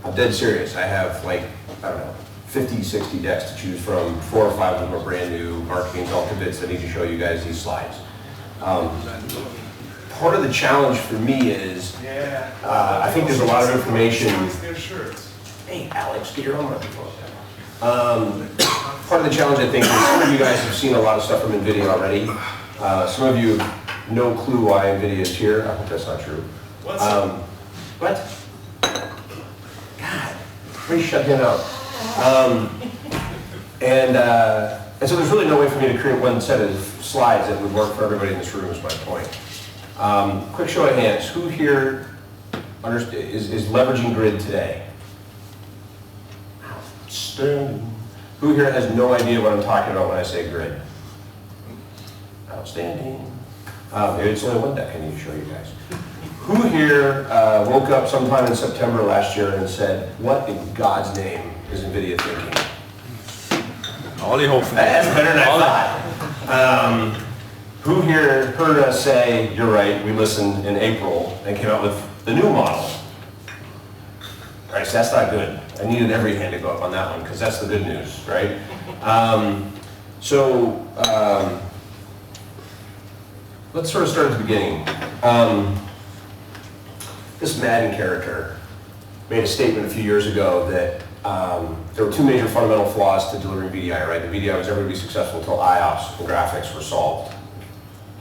I'm dead serious. I have like, I don't know, 50, 60 decks to choose from. 4 or 5 of them are brand new marketing Delta bits that I need to show you guys these slides. Part of the challenge for me is, I think there's a lot of information. Hey, Alex, get your own microphone. Part of the challenge, I think, is some of you guys have seen a lot of stuff from NVIDIA already. Some of you have no clue why NVIDIA is here. I hope that's not true. What? God, please shut him out. And so there's really no way for me to create one set of slides that would work for everybody in this room, is my point. Quick show of hands. Who here is leveraging GRID today? Outstanding. Who here has no idea what I'm talking about when I say GRID? Outstanding. Maybe it's only one deck I need to show you guys. Who here woke up sometime in September last year and said, what in God's name is NVIDIA thinking? All hope for That's better than I thought. Who here heard us say, you're right, we listened in April and came out with the new model? Right, so that's not good. I needed every hand to go up on that one because that's the good news, right? Let's sort of start at the beginning. This Madden character made a statement a few years ago that there were 2 major fundamental flaws to delivering VDI, right? The VDI was never going to be successful until IOPS and graphics were solved.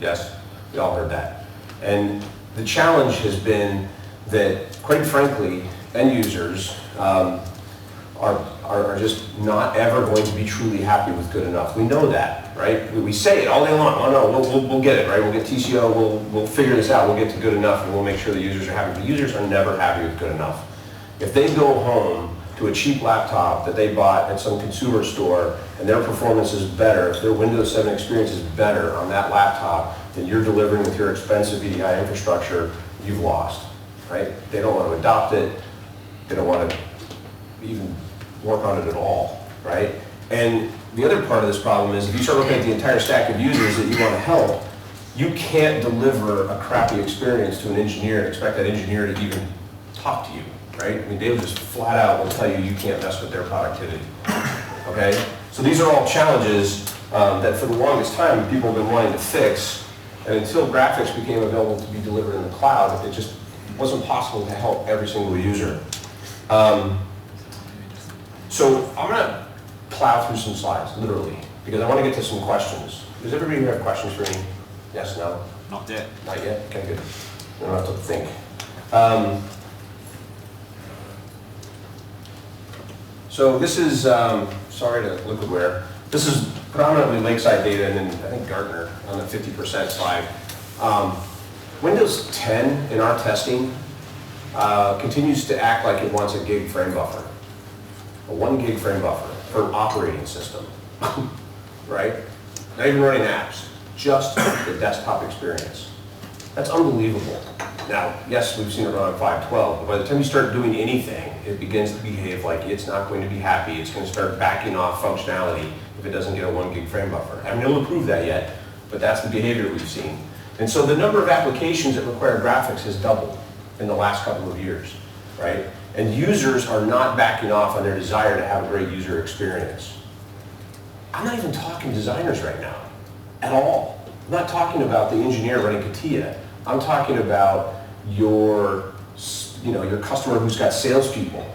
Yes? We all heard that. And the challenge has been that, quite frankly, end users are just not ever going to be truly happy with good enough. We know that, right? We say it all day long. Oh no, we'll get it, right? We'll get TCO, we'll figure this out, we'll get to good enough, and we'll make sure the users are happy. But users are never happy with good enough. If they go home to a cheap laptop that they bought at some consumer store and their performance is better, if their Windows 7 experience is better on that laptop than you're delivering with your expensive VDI infrastructure, you've lost, right? They don't want to adopt it. They don't want to even work on it at all, right? And the other part of this problem is if you start looking at the entire stack of users that you want to help, you can't deliver a crappy experience to an engineer and expect that engineer to even talk to you, right? I mean, they'll just flat out will tell you can't mess with their productivity, okay? So these are all challenges that for the longest time people have been wanting to fix, and until graphics became available to be delivered in the cloud, it just wasn't possible to help every single user. So I'm going to plow through some slides, literally, because I want to get to some questions. Does everybody here have questions for me? Yes, no? Not yet. Not yet? Okay, good. I don't have to think. So this is, sorry to liquidware, this is predominantly Lakeside data, and then I think Gartner on the 50% slide. Windows 10 in our testing continues to act like it wants a gig frame buffer. A 1 gig frame buffer for an operating system, right? Not even running apps, just the desktop experience. That's unbelievable. Now, yes, we've seen it run on 512, but by the time you start doing anything, it begins to behave like it's not going to be happy. It's going to start backing off functionality if it doesn't get a 1 gig frame buffer. I haven't been able to prove that yet, but that's the behavior we've seen. And so the number of applications that require graphics has doubled in the last couple of years, right? And users are not backing off on their desire to have a great user experience. I'm not even talking designers right now, at all. I'm not talking about the engineer running CATIA. I'm talking about your customer who's got salespeople,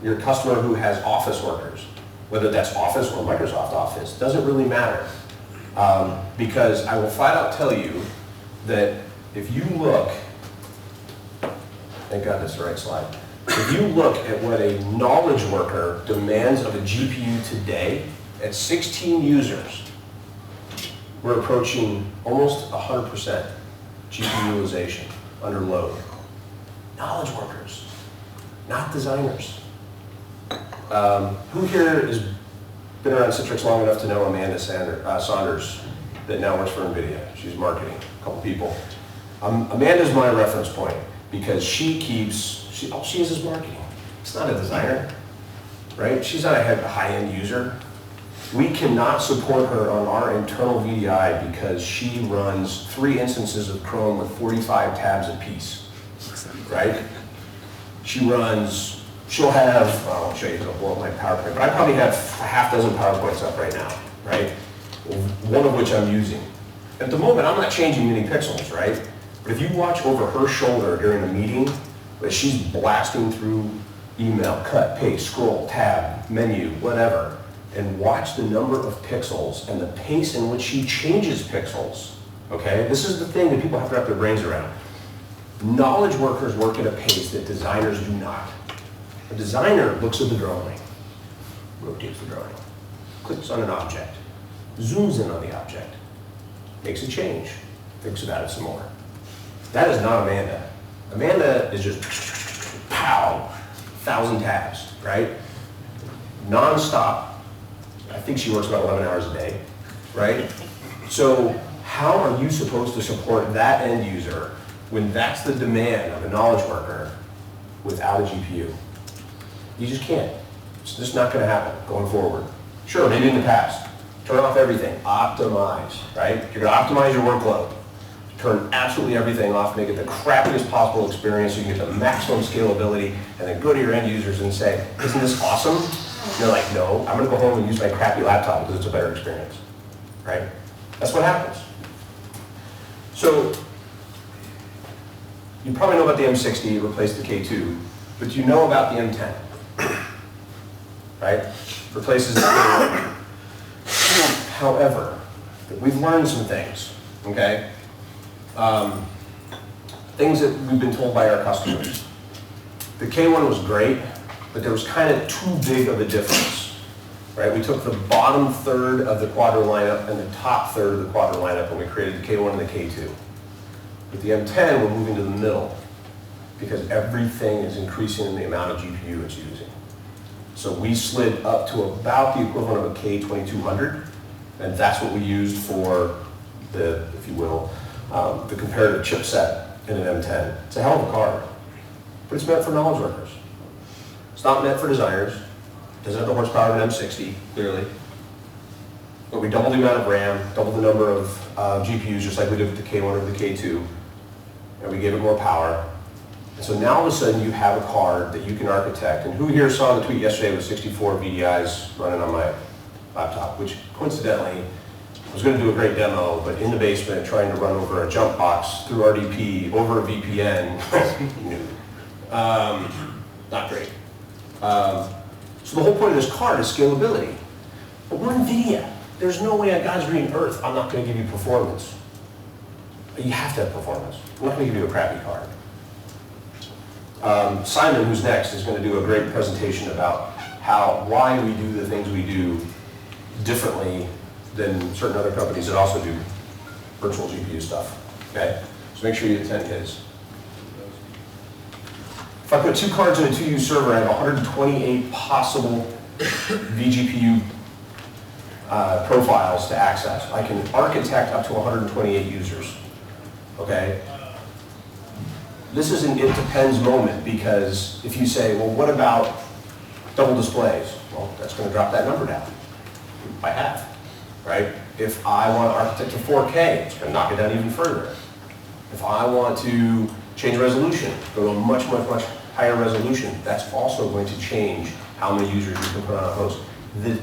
your customer who has office workers, whether that's Office or Microsoft Office, doesn't really matter. Because I will flat out tell you that if you look, thank God that's the right slide. If you look at what a knowledge worker demands of a GPU today, at 16 users, we're approaching almost 100% GPU utilization under load. Knowledge workers, not designers. Who here has been around Citrix long enough to know Amanda Saunders that now works for NVIDIA? She's marketing, a couple people. Amanda's my reference point because she all she is marketing. It's not a designer, right? She's not a high-end user. We cannot support her on our internal VDI because she runs 3 instances of Chrome with 45 tabs apiece, right? She she'll have, well, I'll show you, it'll blow up my PowerPoint, but I probably have a half dozen PowerPoints up right now, right? One of which I'm using. At the moment, I'm not changing any pixels, right? But if you watch over her shoulder during a meeting, as she's blasting through email, cut, paste, scroll, tab, menu, whatever, and watch the number of pixels and the pace in which she changes pixels, okay? This is the thing that people have to wrap their brains around. Knowledge workers work at a pace that designers do not. A designer looks at the drawing, rotates the drawing, clicks on an object, zooms in on the object, makes a change, thinks about it some more. That is not Amanda. Amanda is just pow, 1,000 tabs, right? Non-stop. I think she works about 11 hours a day, right? So how are you supposed to support that end user when that's the demand of a knowledge worker without a GPU? You just can't. It's just not going to happen going forward. Sure, maybe in the past. Turn off everything. Optimize, right? You're going to optimize your workload. Turn absolutely everything off, make it the crappiest possible experience so you can get the maximum scalability, and then go to your end users and say, isn't this awesome? And they're like, no, I'm going to go home and use my crappy laptop because it's a better experience, right? That's what happens. So you probably know about the M60, it replaced the K2, but you know about the M10, right? Replaces the K1. However, we've learned some things, okay? Things that we've been told by our customers. The K1 was great, but there was kind of too big of a difference, right? We took the bottom third of the quadro lineup and the top third of the quadro lineup and we created the K1 and the K2. With the M10, we're moving to the middle because everything is increasing in the amount of GPU it's using. So we slid up to about the equivalent of a K2200, and that's what we used for the, if you will, the comparative chipset in an M10. It's a hell of a card, but it's meant for knowledge workers. It's not meant for designers. It doesn't have the horsepower of an M60, clearly. But we doubled the amount of RAM, doubled the number of GPUs, just like we did with the K1 or the K2, and we gave it more power. And so now all of a sudden you have a card that you can architect. And who here saw the tweet yesterday with 64 VDIs running on my laptop, which coincidentally was going to do a great demo, but in the basement trying to run over a jump box through RDP over a VPN, not great. So the whole point of this card is scalability. But we're NVIDIA. There's no way on God's green earth I'm not going to give you performance. You have to have performance. I'm not going to give you a crappy card. Simon, who's next, is going to do a great presentation about why we do the things we do differently than certain other companies that also do virtual GPU stuff. Okay? So make sure you attend his. If I put 2 cards in a 2U server, I have 128 possible vGPU profiles to access. I can architect up to 128 users. Okay? This is an it depends moment because if you say, well, what about double displays? Well, that's going to drop that number down by half, right? If I want to architect to 4K, it's going to knock it down even further. If I want to change resolution, go to a much, much, much higher resolution, that's also going to change how many users you can put on a host. The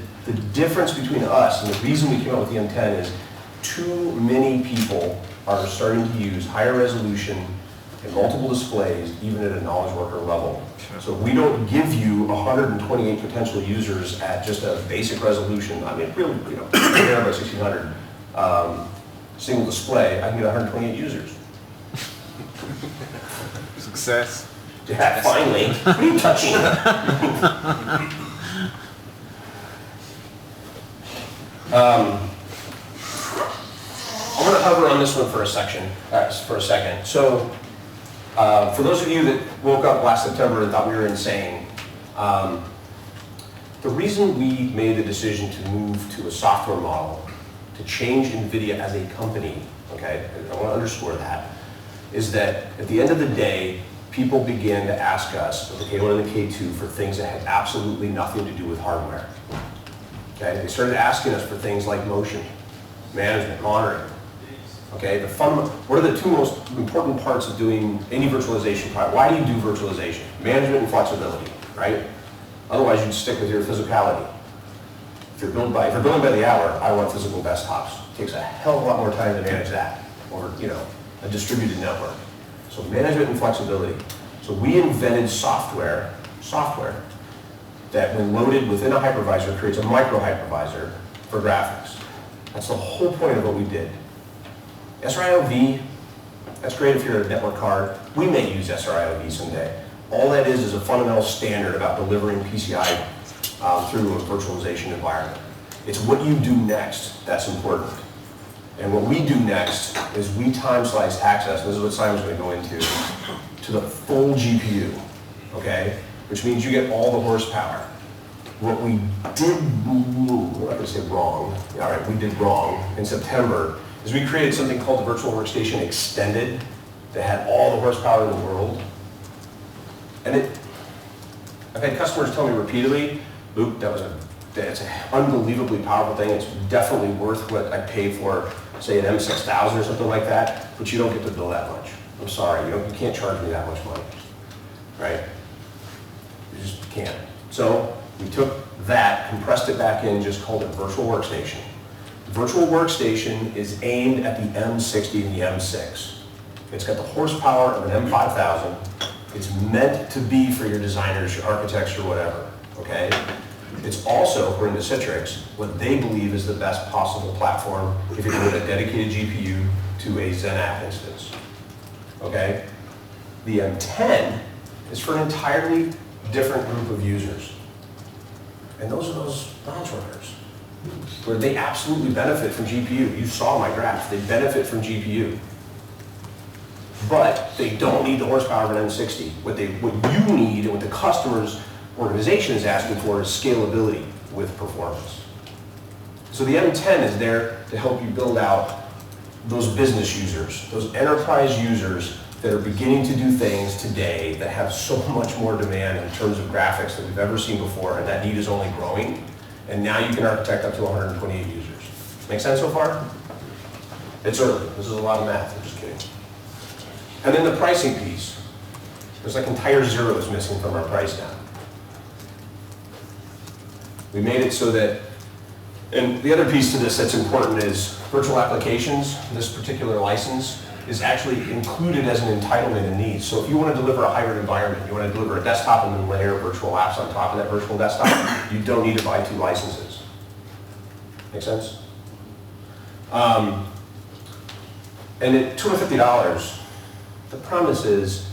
difference between us and the reason we came out with the M10 is too many people are starting to use higher resolution and multiple displays, even at a knowledge worker level. So we don't give you 128 potential users at just a basic resolution. I mean, really, you know, by 1600 single display, I can get 128 users. Success. Yeah, finally. What are you touching? I'm going to hover on this one for a second. So, for those of you that woke up last September and thought we were insane, the reason we made the decision to move to a software model, to change NVIDIA as a company, okay, I want to underscore that, is that at the end of the day, people began to ask us, the K1 and the K2, for things that had absolutely nothing to do with hardware. Okay, they started asking us for things like motion, management, monitoring. Okay, what are the 2 most important parts of doing any virtualization project? Why do you do virtualization? Management and flexibility, right? Otherwise, you'd stick with your physicality. If you're billing by the hour, I want physical desktops. It takes a hell of a lot more time to manage that, or a distributed network. So management and flexibility. So we invented software that when loaded within a hypervisor creates a micro hypervisor for graphics. That's the whole point of what we did. SRIOV, that's great if you're a network card. We may use SRIOV someday. All that is a fundamental standard about delivering PCI through a virtualization environment. It's what you do next that's important. And what we do next is we time slice access, this is what Simon's going to go into, to the full GPU, okay? Which means you get all the horsepower. What we did, I'm not going to say wrong, all right, we did wrong in September, is we created something called the Virtual Workstation Extended that had all the horsepower in the world. And I've had customers tell me repeatedly, Luke, that's an unbelievably powerful thing. It's definitely worth what I pay for, say, an M6000 or something like that, but you don't get to bill that much. I'm sorry, you can't charge me that much money, right? You just can't. So we took that, compressed it back in, just called it Virtual Workstation. The Virtual Workstation is aimed at the M60 and the M6. It's got the horsepower of an M5000. It's meant to be for your designers, your architects, or whatever, okay? It's also, according to Citrix, what they believe is the best possible platform if you're doing a dedicated GPU to a XenApp instance, okay? The M10 is for an entirely different group of users. And those are those branch workers, where they absolutely benefit from GPU. You saw my graph, they benefit from GPU. But they don't need the horsepower of an M60. What you need and what the customer's organization is asking for is scalability with performance. So the M10 is there to help you build out those business users, those enterprise users that are beginning to do things today that have so much more demand in terms of graphics than we've ever seen before, and that need is only growing. And now you can architect up to 128 users. Make sense so far? It's early. This is a lot of math. I'm just kidding. And then the pricing piece. There's like entire zeros missing from our price now. We made it so that, and the other piece to this that's important is virtual applications. This particular license is actually included as an entitlement in these. So if you want to deliver a hybrid environment, you want to deliver a desktop and then layer virtual apps on top of that virtual desktop, you don't need to buy 2 licenses. Make sense? And at $250, the promise is,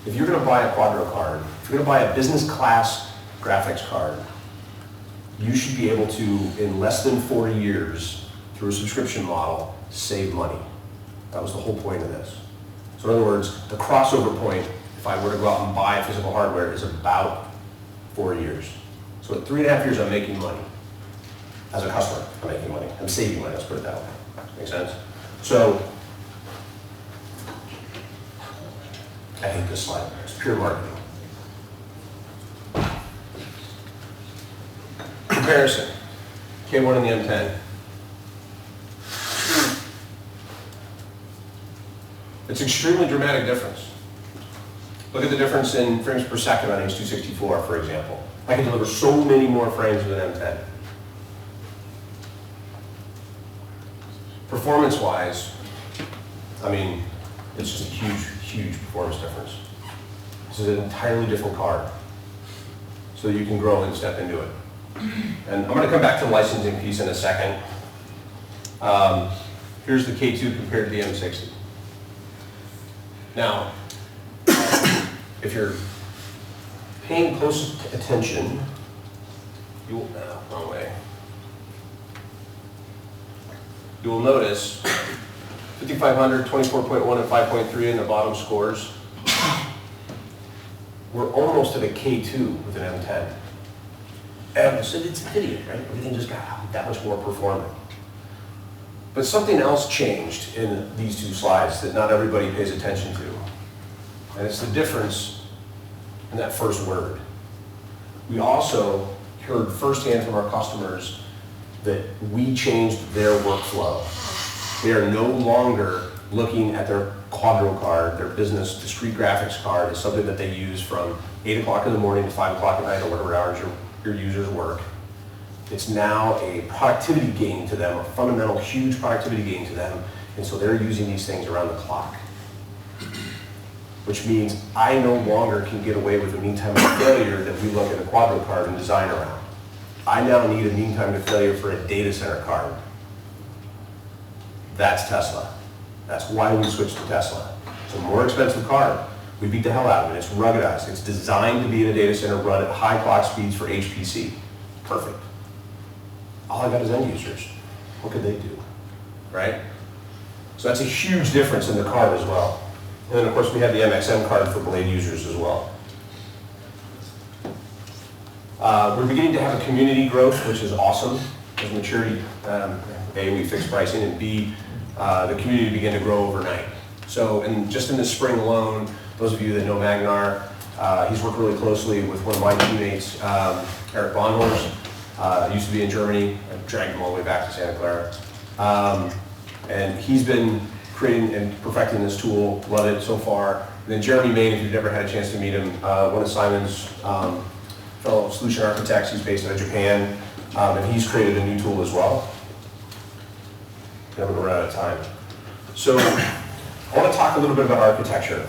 if you're going to buy a Quadro card, if you're going to buy a business class graphics card, you should be able to, in less than 4 years, through a subscription model, save money. That was the whole point of this. So in other words, the crossover point, if I were to go out and buy physical hardware, is about 4 years. So at 3.5 years, I'm making money. As a customer, I'm making money. I'm saving money, let's put it that way. Make sense? So, I hate this slide. It's pure marketing. Comparison. K1 and the M10. It's an extremely dramatic difference. Look at the difference in frames per second on H264, for example. I can deliver so many more frames with an M10. Performance-wise, I mean, it's just a huge, huge performance difference. This is an entirely different card, so you can grow and step into it. And I'm going to come back to the licensing piece in a second. Here's the K2 compared to the M60. Now, if you're paying close attention, you will, wrong way. You will notice 5500, 24.1, and 5.3 in the bottom scores. We're almost at a K2 with an M10. So it's NVIDIA, right? Everything just got that much more performant. But something else changed in these 2 slides that not everybody pays attention to. And it's the difference in that first word. We also heard firsthand from our customers that we changed their workflow. They are no longer looking at their Quadro card, their business discrete graphics card, as something that they use from 8 o'clock in the morning to 5 o'clock at night, or whatever hours your users work. It's now a productivity gain to them, a fundamental, huge productivity gain to them, and so they're using these things around the clock. Which means I no longer can get away with a mean time to failure that we look at a Quadro card and design around. I now need a mean time to failure for a data center card. That's Tesla. That's why we switched to Tesla. It's a more expensive card. We beat the hell out of it. It's ruggedized. It's designed to be in a data center, run at high clock speeds for HPC. Perfect. All I got is end users. What could they do, right? So that's a huge difference in the card as well. And then of course we have the MXM card for Blade users as well. We're beginning to have a community growth, which is awesome. As maturity, A, we fixed pricing, and B, the community began to grow overnight. So just in the spring alone, those of you that know Magnar, he's worked really closely with one of my teammates, Eric Bonhorst, used to be in Germany. I dragged him all the way back to Santa Clara. And he's been creating and perfecting this tool, love it so far. And then Jeremy Main, if you've never had a chance to meet him, one of Simon's fellow solution architects, he's based out of Japan, and he's created a new tool as well. And I'm going to run out of time. So I want to talk a little bit about architecture.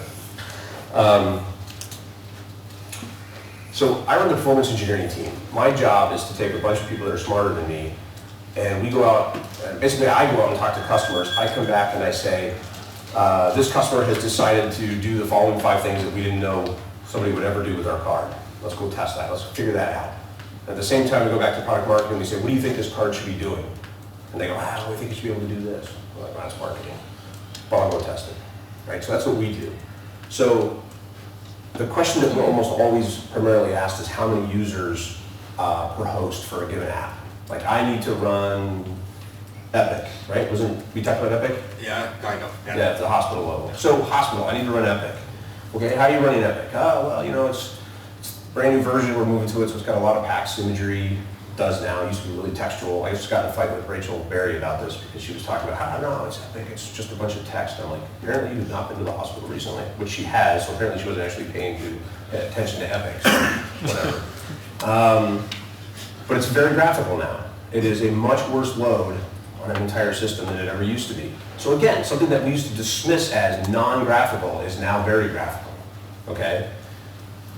So I run the performance engineering team. My job is to take a bunch of people that are smarter than me, and we go out, and basically I go out and talk to customers. I come back and I say, this customer has decided to do the following 5 things that we didn't know somebody would ever do with our card. Let's go test that. Let's figure that out. At the same time, we go back to product marketing and we say, what do you think this card should be doing? And they go, we think it should be able to do this. We're like, that's marketing. Well, I'll go test it. Right? So that's what we do. So the question that we're almost always primarily asked is how many users per host for a given app. Like I need to run Epic, right? We talked about Epic? Yeah, kind of. Yeah, at the hospital level. So hospital, I need to run Epic. Okay, how are you running Epic? Oh, well, it's a brand new version we're moving to it, so it's got a lot of PACS imagery. Does now. It used to be really textual. I just got in a fight with Rachel Berry about this because she was talking about how no, it's Epic, it's just a bunch of text. I'm like, apparently you have not been to the hospital recently, which she has, so apparently she wasn't actually paying attention to Epic, so whatever. But it's very graphical now. It is a much worse load on an entire system than it ever used to be. So again, something that we used to dismiss as non-graphical is now very graphical, okay?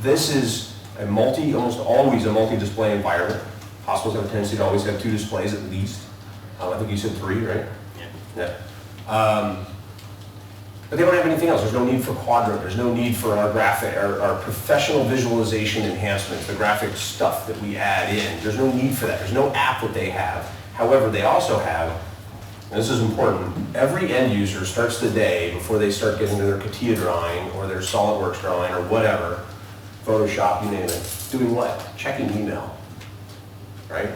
This is almost always a multi-display environment. Hospitals have a tendency to always have 2 displays at least. I think you said 3, right? Yeah. But they don't have anything else. There's no need for Quadro. There's no need for our professional visualization enhancements, the graphic stuff that we add in. There's no need for that. There's no app that they have. However, they also have, and this is important, every end user starts the day before they start getting to their CATIA drawing or their SolidWorks drawing or whatever, Photoshop, you name it, doing what? Checking email. Right?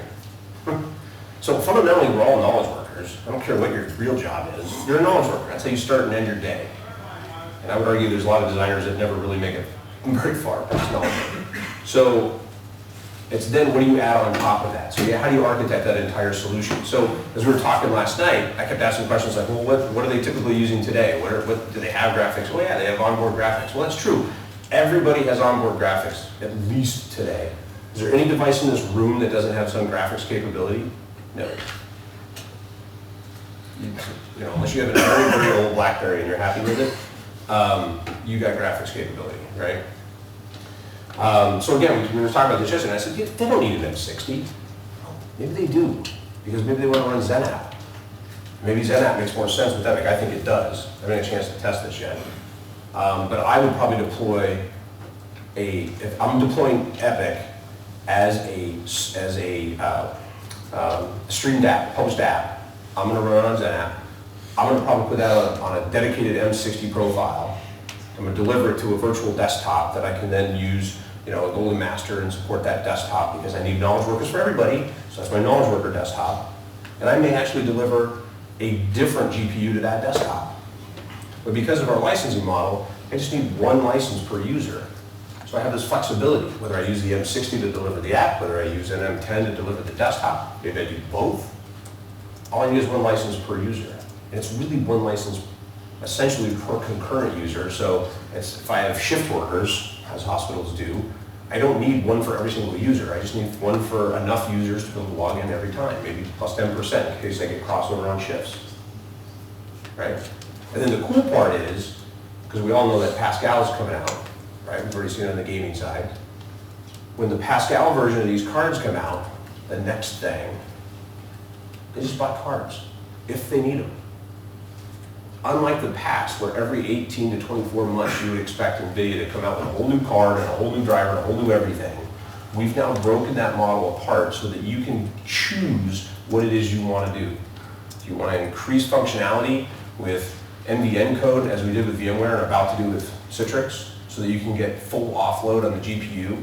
So fundamentally, we're all knowledge workers. I don't care what your real job is. You're a knowledge worker. That's how you start and end your day. And I would argue there's a lot of designers that never really make it very far past knowledge worker. So it's then what do you add on top of that? So how do you architect that entire solution? So as we were talking last night, I kept asking questions like, well, what are they typically using today? What do they have graphics? Well, yeah, they have onboard graphics. Well, that's true. Everybody has onboard graphics, at least today. Is there any device in this room that doesn't have some graphics capability? No. Unless you have a very, very old BlackBerry and you're happy with it, you got graphics capability, right? So again, we were talking about this yesterday, and I said, they don't need an M60. Maybe they do, because maybe they want to run XenApp. Maybe XenApp makes more sense with Epic. I think it does. I haven't had a chance to test this yet. But I would probably deploy if I'm deploying Epic as a streamed app, published app, I'm going to run it on XenApp. I'm going to probably put that on a dedicated M60 profile. I'm going to deliver it to a virtual desktop that I can then use, a Golden Master and support that desktop because I need knowledge workers for everybody. So that's my knowledge worker desktop. And I may actually deliver a different GPU to that desktop. But because of our licensing model, I just need 1 license per user. So I have this flexibility, whether I use the M60 to deliver the app, whether I use an M10 to deliver the desktop, maybe I do both. All I need is 1 license per user. And it's really 1 license essentially per concurrent user. So if I have shift workers, as hospitals do. I don't need one for every single user. I just need one for enough users to be able to log in every time, maybe plus 10% in case they get crossover on shifts, right? And then the cool part is, because we all know that Pascal is coming out, right? We've already seen it on the gaming side. When the Pascal version of these cards come out, the next thing, they just buy cards if they need them. Unlike the past, where every 18 to 24 months you would expect NVIDIA to come out with a whole new card and a whole new driver and a whole new everything, we've now broken that model apart so that you can choose what it is you want to do. Do you want to increase functionality with NVencode, as we did with VMware and are about to do with Citrix, so that you can get full offload on the GPU,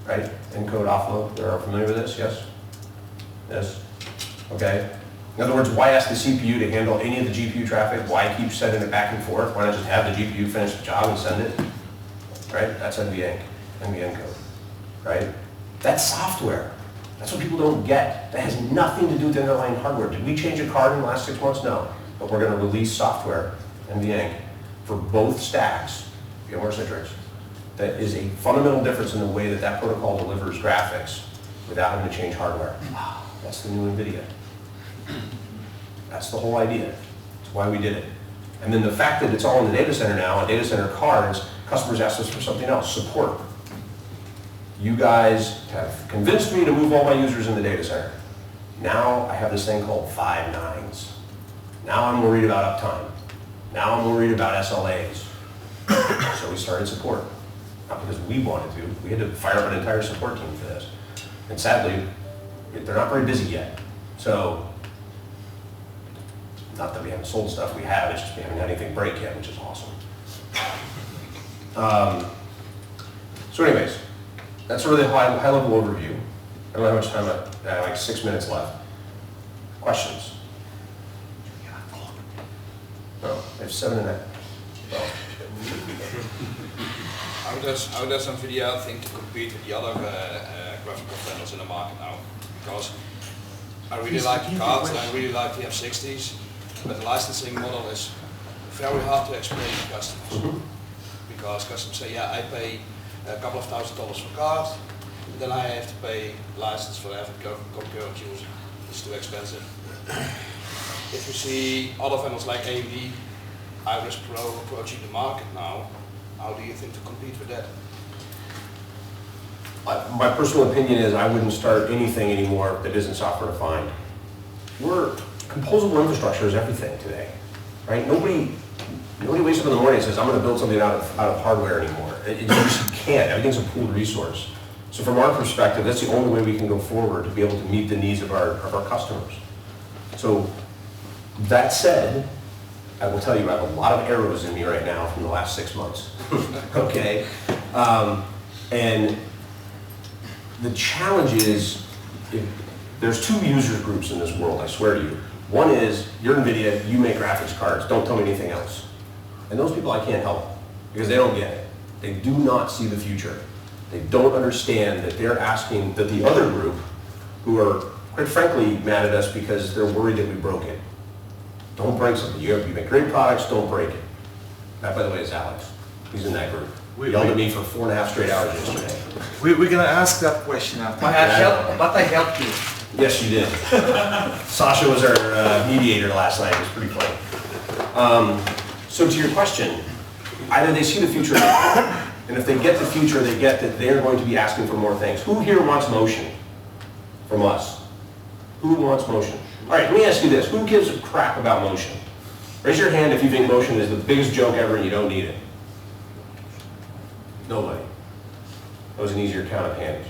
right? Encode offload, you're familiar with this, yes? Yes? Okay. In other words, why ask the CPU to handle any of the GPU traffic? Why keep sending it back and forth? Why not just have the GPU finish the job and send it? Right? That's NVencode, right? That's software. That's what people don't get. That has nothing to do with the underlying hardware. Did we change a card in the last 6 months? No. But we're going to release software, NVEnc, for both stacks, VMware Citrix. That is a fundamental difference in the way that that protocol delivers graphics without having to change hardware. That's the new NVIDIA. That's the whole idea. That's why we did it. And then the fact that it's all in the data center now, and data center cards, customers ask us for something else, support. You guys have convinced me to move all my users in the data center. Now I have this thing called 5 nines. Now I'm worried about uptime. Now I'm worried about SLAs. So we started support. Not because we wanted to. We had to fire up an entire support team for this. And sadly, they're not very busy yet. So, not that we haven't sold stuff, we have, it's just we haven't had anything break yet, which is awesome. So anyways, that's sort of the high-level overview. I don't know how much time I have, like 6 minutes left. Questions? No, I have 7 and a half. Well. How does NVIDIA think to compete with the other graphical vendors in the market now? Because I really like the cards and I really like the F60s, but the licensing model is very hard to explain to customers. Because customers say, yeah, I pay a couple of $1,000s for cards, then I have to pay license for every concurrent user. It's too expensive. If you see other vendors like AMD, Iris Pro approaching the market now, how do you think to compete with that? My personal opinion is I wouldn't start anything anymore that isn't software defined. Composable infrastructure is everything today, right? Nobody wakes up in the morning and says, I'm going to build something out of hardware anymore. You just can't. Everything's a pooled resource. So from our perspective, that's the only way we can go forward to be able to meet the needs of our customers. So that said, I will tell you I have a lot of arrows in me right now from the last 6 months, okay? And the challenge is, there's 2 user groups in this world, I swear to you. One is, you're NVIDIA, you make graphics cards, don't tell me anything else. And those people I can't help, because they don't get it. They do not see the future. They don't understand that they're asking, that the other group, who are, quite frankly, mad at us because they're worried that we broke it. Don't break something. You make great products, don't break it. That, by the way, is Alex. He's in that group. He yelled at me for 4.5 straight hours yesterday. We're going to ask that question after. But I helped you. Yes, you did. Sasha was our mediator last night. It was pretty funny. So to your question, either they see the future, and if they get the future, they get that they're going to be asking for more things. Who here wants motion from us? Who wants motion? All right, let me ask you this. Who gives a crap about motion? Raise your hand if you think motion is the biggest joke ever and you don't need it. Nobody. That was an easier count of hands.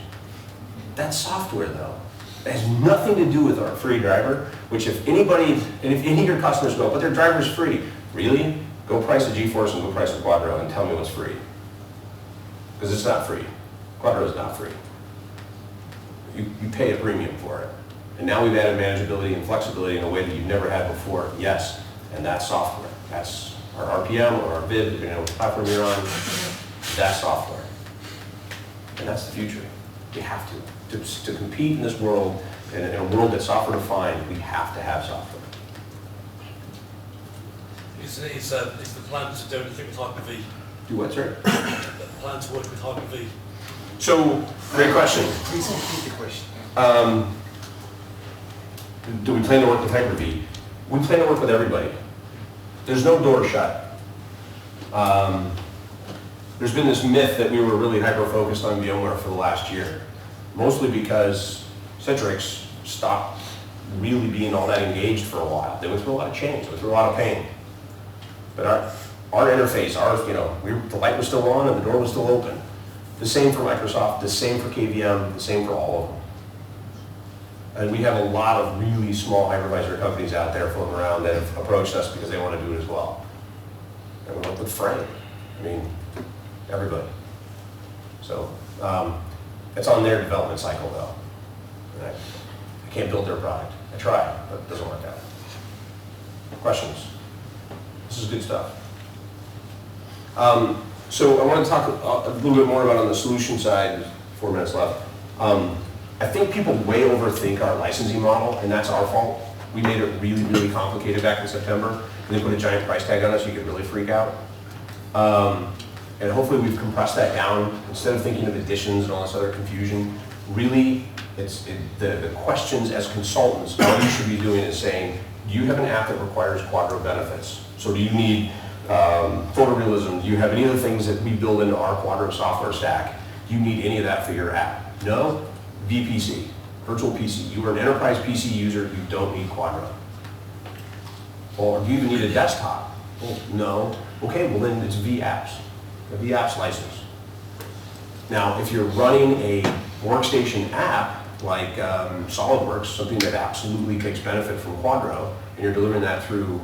That's software, though. It has nothing to do with our free driver, which if anybody, and if any of your customers go, but their driver's free. Really? Go price a GeForce and go price a Quadro and tell me what's free. Because it's not free. Quadro is not free. You pay a premium for it. And now we've added manageability and flexibility in a way that you've never had before. Yes, and that's software. That's our RPM or our VID, depending on what platform you're on. That's software. And that's the future. We have to. To compete in this world, in a world that's software defined, we have to have software. Is the plan to do anything with Hyper-V Do what, sir? Plan to work with Hyper-V. So, great question. Please repeat the question. Do we plan to work with Hyper-V? We plan to work with everybody. There's no door shut. There's been this myth that we were really hyper-focused on VMware for the last year, mostly because Citrix stopped really being all that engaged for a while. They went through a lot of change, they went through a lot of pain. But our interface, the light was still on and the door was still open. The same for Microsoft, the same for KVM, the same for all of them. And we have a lot of really small hypervisor companies out there floating around that have approached us because they want to do it as well. And we work with Frame. I mean, everybody. So it's on their development cycle though. And I can't build their product. I tried, but it doesn't work out. Questions? This is good stuff. So I want to talk a little bit more about on the solution side, 4 minutes left. I think people way overthink our licensing model, and that's our fault. We made it really, really complicated back in September, and they put a giant price tag on us, you could really freak out. And hopefully we've compressed that down. Instead of thinking of additions and all this other confusion, really, the questions as consultants, what you should be doing is saying, do you have an app that requires Quadro benefits? So do you need photorealism? Do you have any of the things that we build into our Quadro software stack? Do you need any of that for your app? No? VPC, virtual PC. You are an enterprise PC user, you don't need Quadro. Or do you even need a desktop? Well, no. Okay, well then it's vApps. A vApps license. Now, if you're running a workstation app like SolidWorks, something that absolutely takes benefit from Quadro, and you're delivering that through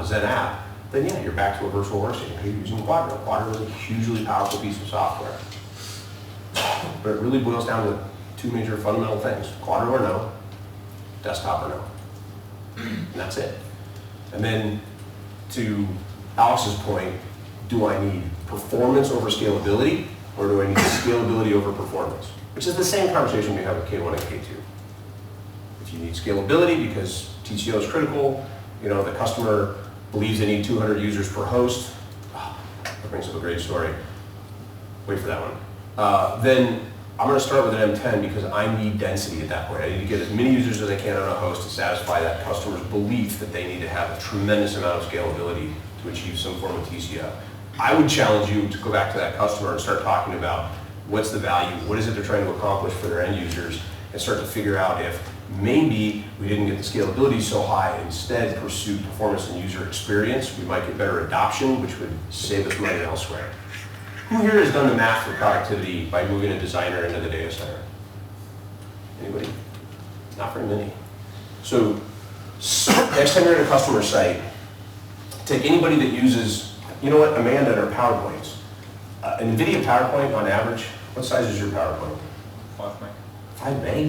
Zen app, then yeah, you're back to a virtual workstation because you're using Quadro. Quadro is a hugely powerful piece of software. But it really boils down to two major fundamental things: Quadro or no, desktop or no. And that's it. And then to Alex's point, do I need performance over scalability, or do I need scalability over performance? Which is the same conversation we have with K1 and K2. If you need scalability because TCO is critical, the customer believes they need 200 users per host, that brings up a great story. Wait for that one. Then I'm going to start with an M10 because I need density at that point. I need to get as many users as I can on a host to satisfy that customer's belief that they need to have a tremendous amount of scalability to achieve some form of TCO. I would challenge you to go back to that customer and start talking about what's the value, what is it they're trying to accomplish for their end users, and start to figure out if maybe we didn't get the scalability so high, instead pursue performance and user experience. We might get better adoption, which would save us money elsewhere. Who here has done the math for productivity by moving a designer into the data center? Anybody? Not very many. So next time you're at a customer site, take anybody that uses, Amanda and her PowerPoints. NVIDIA PowerPoint on average, what size is your PowerPoint? 5 meg. 5 meg?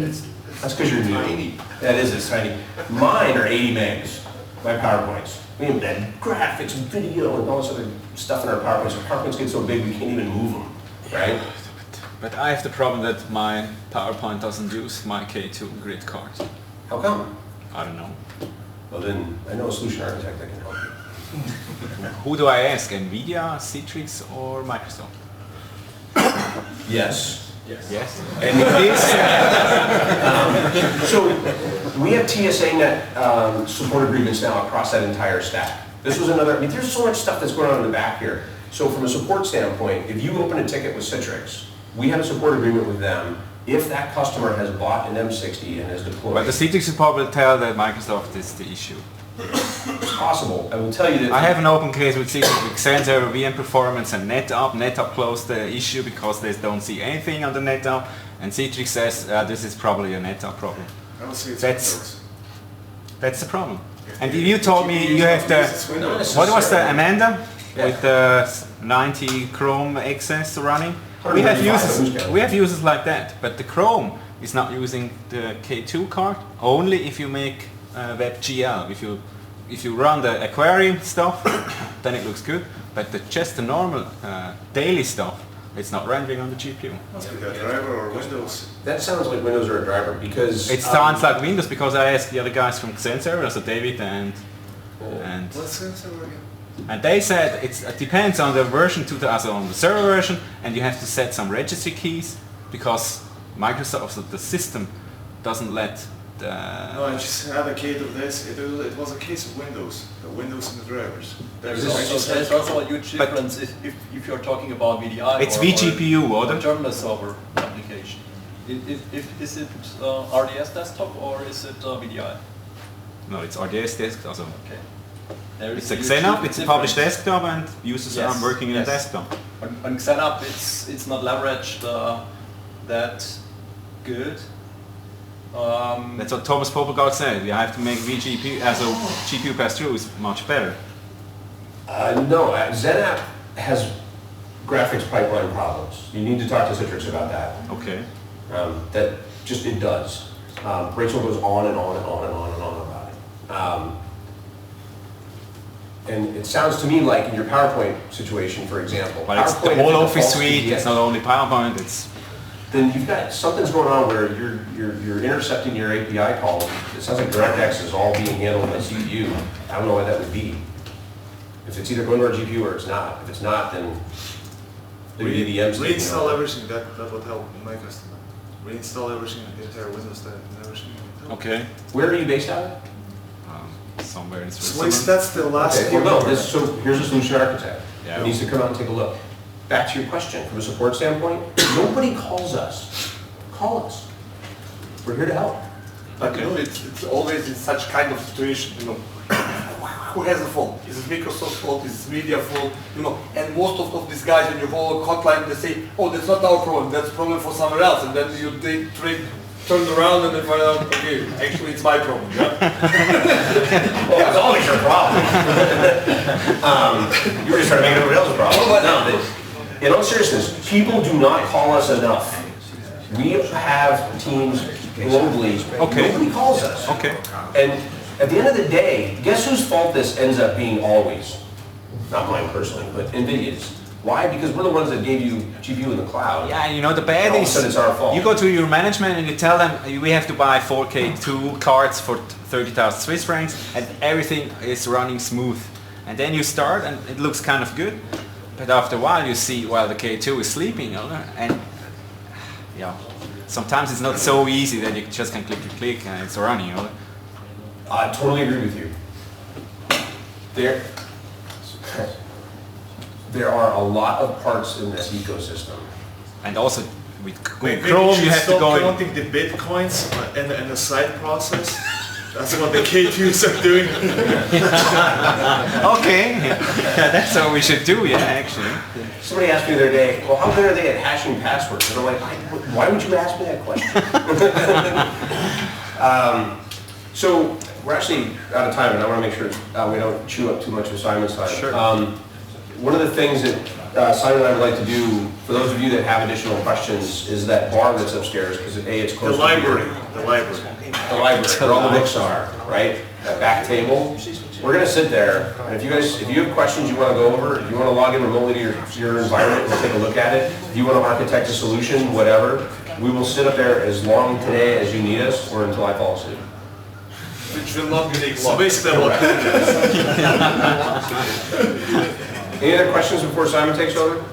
That's because you're new. That is, it's tiny. Mine are 80 megs, my PowerPoints. We embed graphics and video and all this other stuff in our PowerPoints. Our PowerPoints get so big we can't even move them, right? But I have the problem that my PowerPoint doesn't use my K2 grid card. How come? I don't know. Well then, I know a solution architect that can help you. Who do I ask? NVIDIA, Citrix, or Microsoft? Yes. Yes. And so we have TSA net support agreements now across that entire stack. This was another, there's so much stuff that's going on in the back here. So from a support standpoint, if you open a ticket with Citrix, we have a support agreement with them if that customer has bought an M60 and has deployed. But the Citrix support will tell that Microsoft is the issue. It's possible. I will tell you that. I have an open case with Citrix, with Sensor, VM performance, and NetApp. NetApp closed the issue because they don't see anything on the NetApp, and Citrix says this is probably a NetApp problem. I would say it's That's the problem. And if you told me you have the, what was the Amanda with the 90 Chrome XS running? We have users like that, but the Chrome is not using the K2 card only if you make WebGL. If you run the aquarium stuff, then it looks good. But just the normal daily stuff, it's not rendering on the GPU. Must be a driver or Windows. That sounds like Windows or a driver because It sounds like Windows because I asked the other guys from Sensor, also David and What's Sensor again? And they said it depends on the version, on the server version, and you have to set some registry keys because Microsoft, the system, doesn't let the... No, I just had a case of this. It was a case of Windows. The Windows and the drivers. There's also a huge difference if you're talking about VDI It's or vGPU, or or terminal server application. Is it RDS desktop or is it VDI? No, it's RDS desktop. Also. Okay. There It's is a huge XenUp, it's a published difference. desktop, and users Yes, are working in a yes. desktop. On XenUp, it's not leveraged that good. That's what Thomas Popelgaard said. You have to make vGPU as a GPU pass-through is much better. No, XenApp has graphics pipeline problems. You need to talk to Citrix about that. Okay. That just, it does. Rachel goes on and on and on and on and on about it. And it sounds to me like in your PowerPoint situation, for example. But it's the PowerPoint, whole if Office defaults to suite, DX, it's not only PowerPoint, it's... then you've got, something's going on where you're intercepting your API call. It sounds like DirectX is all being handled by CPU. I don't know why that would be. If it's either going to our GPU or it's not. If it's not, then the VDM's taking Reinstall over. everything. That would help my customer. Reinstall everything, the entire Windows stack and everything. Okay. Where are you based out of? Somewhere in So Switzerland. that's the last. Okay, well, no, so here's a solution architect. Yeah. He needs to come out and take a look. Back to your question, from a support standpoint, nobody calls us. Call us. We're here to help. But you know, it's always in such kind of situation, you know, who has the fault? Is it Microsoft's fault? Is it NVIDIA fault? You know, and most of these guys when you call a hotline, they say, oh, that's not our problem, that's a problem for someone else. And then you turn around and then find out, okay, actually it's my problem. Yeah? Well, it's always your problem. You were just trying to make everybody else's problem. No, in all seriousness, people do not call us enough. We have teams globally. Okay. Nobody calls us. Okay. And at the end of the day, guess whose fault this ends up being always? Not mine personally, but NVIDIA's. Why? Because we're the ones that gave you GPU in the cloud. Yeah, you know, the bad All of a is, sudden it's our fault. you go to your management and you tell them, we have to buy 4K2 cards for 30,000 Swiss francs, and everything is running smooth. And then you start and it looks kind of good, but after a while you see, well, the K2 is sleeping, and yeah, sometimes it's not so easy that you just can click and it's running. I totally agree with you. There are a lot of parts in this ecosystem. And also with Maybe Chrome you have to stop go in. counting the bitcoins and the side process. That's what the K2s are doing. Okay, yeah, that's what we should do, yeah, actually. Somebody asked me the other day, well, how good are they at hashing passwords? And I'm like, why would you ask me that question? So we're actually out of time, and I want to make sure we don't chew up too much of Simon's time. Sure. One of the things that Simon and I would like to do, for those of you that have additional questions, is that bar that's upstairs, because A, it's close The to library. The library. the library, where all the books are, right? That back table. We're gonna sit there, and if you have questions you want to go over, if you want to log in remotely to your environment and take a look at it, if you want to architect a solution, whatever, we will sit up there as long today as you need us, or until I fall asleep. Which will not be take So long. basically what Any other questions before Simon takes over?